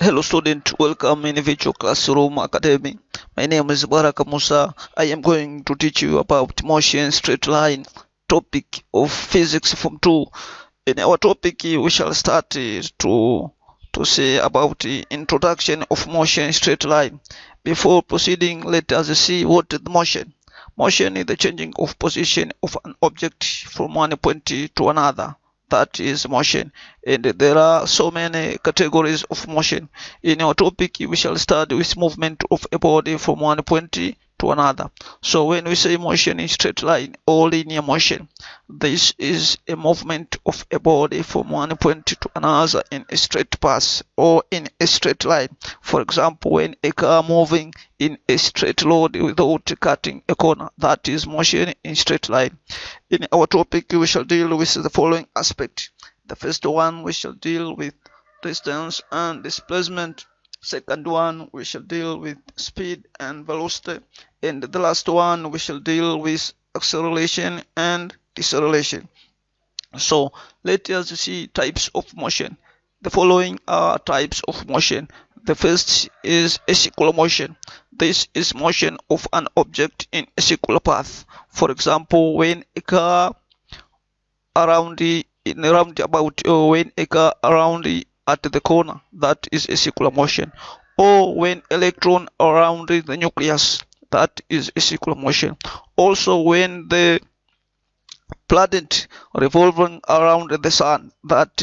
Hello student, welcome in Virtual Classroom Academy. My name is Baraka Musa. I am going to teach you about motion straight line topic of physics form 2. In our topic we shall start to say about the introduction of motion straight line. Before proceeding, let us see what is motion. Motion is the changing of position of an object from one point to another. That is motion, and there are so many categories of motion. In our topic we shall start with movement of a body from one point to another. So when we say motion in straight line or linear motion, this is a movement of a body from one point to another in a straight path or in a straight line. For example, when a car moving in a straight road without cutting a corner, that is motion in straight line. In our topic we shall deal with the following aspect. The first one we shall deal with distance and displacement. Second one we shall deal with speed and velocity, and the last one we shall deal with acceleration and deceleration. So let us see types of motion. The following are types of motion. The first is a circular motion. This is motion of an object in a circular path. For example, when a car around in a roundabout, or when a car around at the corner, that is a circular motion. Or when electron around the nucleus, that is a circular motion. Also when the planet revolving around the sun, that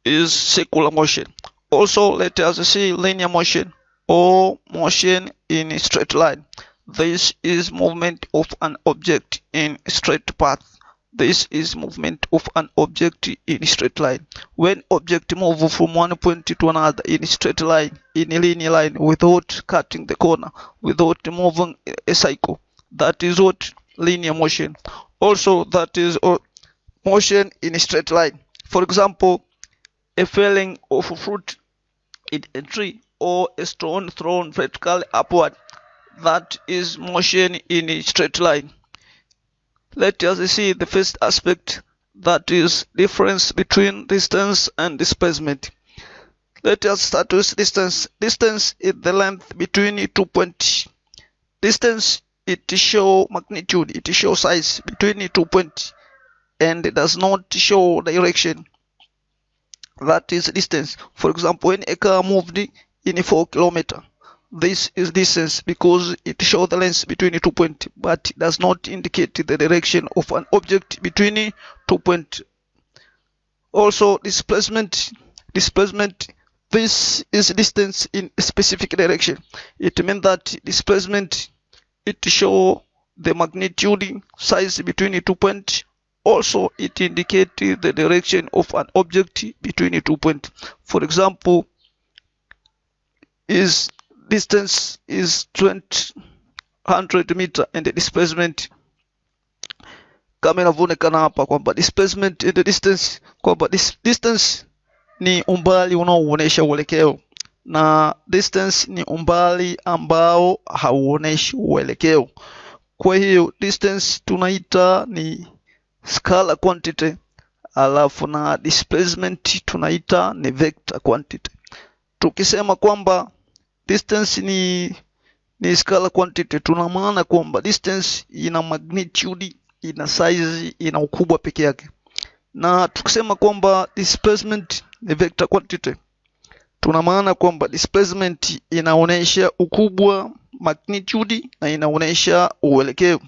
is circular motion. Also let us see linear motion or motion in a straight line. This is movement of an object in a straight path. This is movement of an object in a straight line. When object move from one point to another in a straight line, in a linear line, without cutting the corner, without moving a cycle, that is what linear motion. Also that is motion in a straight line. For example, a falling of a fruit in a tree or a stone thrown vertically upward, that is motion in a straight line. Let us see the first aspect, that is difference between distance and displacement. Let us start with distance. Distance is the length between 2 points. Distance, it shows magnitude, it shows size between 2 points, and it does not show direction. That is distance. For example, when a car moved in 4 kilometers, this is distance because it shows the length between 2 points, but it does not indicate the direction of an object between 2 points. Also displacement. Displacement, this is distance in a specific direction. It means that displacement, it shows the magnitude size between 2 points. Also it indicates the direction of an object between 2 points. For example, is distance is 100 meter and the displacement kama inavyoonekana hapa kwamba displacement and the distance, kwamba distance ni umbali unaoonyesha uelekeo na distance ni umbali ambao hauoneshi uelekeo. Kwa hiyo distance tunaita ni scalar quantity, alafu na displacement tunaita ni vector quantity. Tukisema kwamba distance ni scalar quantity, tuna maana kwamba distance ina magnitude, ina size, ina ukubwa peke yake. Na tukisema kwamba displacement ni vector quantity, tuna maana kwamba displacement inaonesha ukubwa, magnitude, na inaonesha uelekeo.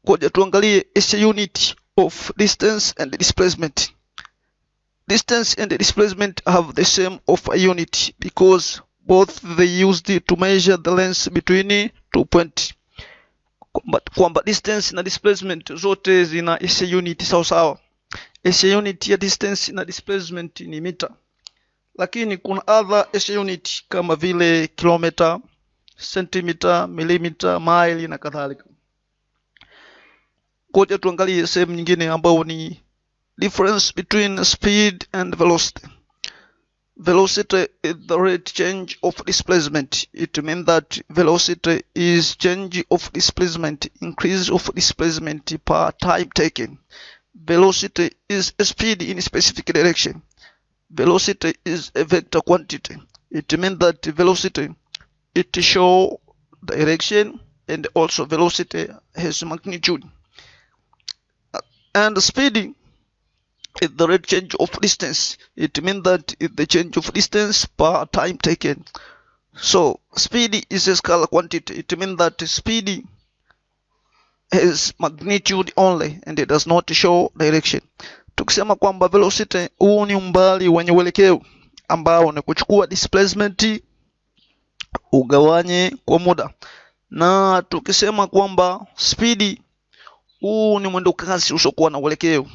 Ngoja tuangalie SI unit of distance and displacement. Distance and displacement have the same of a unit because both they used to measure the length between 2 points. Kwamba distance na displacement zote zina SI unit sawa sawa. SI unit ya distance na displacement ni mita, lakini kuna other SI unit kama vile kilometer, centimeter, millimeter, mile na kadhalika. Ngoja tuangalie sehemu nyingine ambayo ni difference between speed and velocity. Velocity is the rate change of displacement. It means that velocity is change of displacement, increase of displacement per time taken. Velocity is speed in a specific direction. velocity is a vector quantity. It means that velocity, it show direction, and also velocity has magnitude. And speed is the rate change of distance. It means that it's the change of distance per time taken. So speed is a scalar quantity. It means that speed has magnitude only and it does not show direction. Tukisema kwamba velocity, huu ni umbali wenye uelekeo ambao ni kuchukua displacement ugawanye kwa muda. Na tukisema kwamba speed, huu ni mwendo kasi usiokuwa na uelekeo,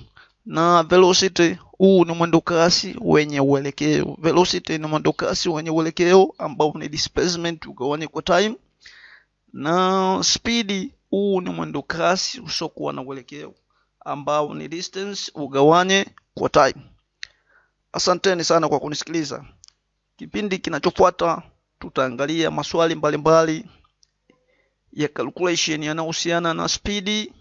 na velocity, huu ni mwendo kasi wenye uelekeo. Velocity ni mwendo kasi wenye uelekeo ambao ni displacement ugawanye kwa time, na speed, huu ni mwendo kasi usiokuwa na uelekeo ambao ni distance ugawanye kwa time. Asanteni sana kwa kunisikiliza. Kipindi kinachofuata tutaangalia maswali mbalimbali ya calculation yanayohusiana na speed,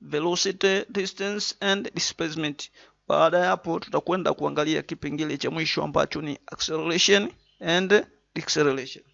velocity, distance and displacement. Baada ya hapo tutakwenda kuangalia kipengele cha mwisho ambacho ni acceleration and deceleration.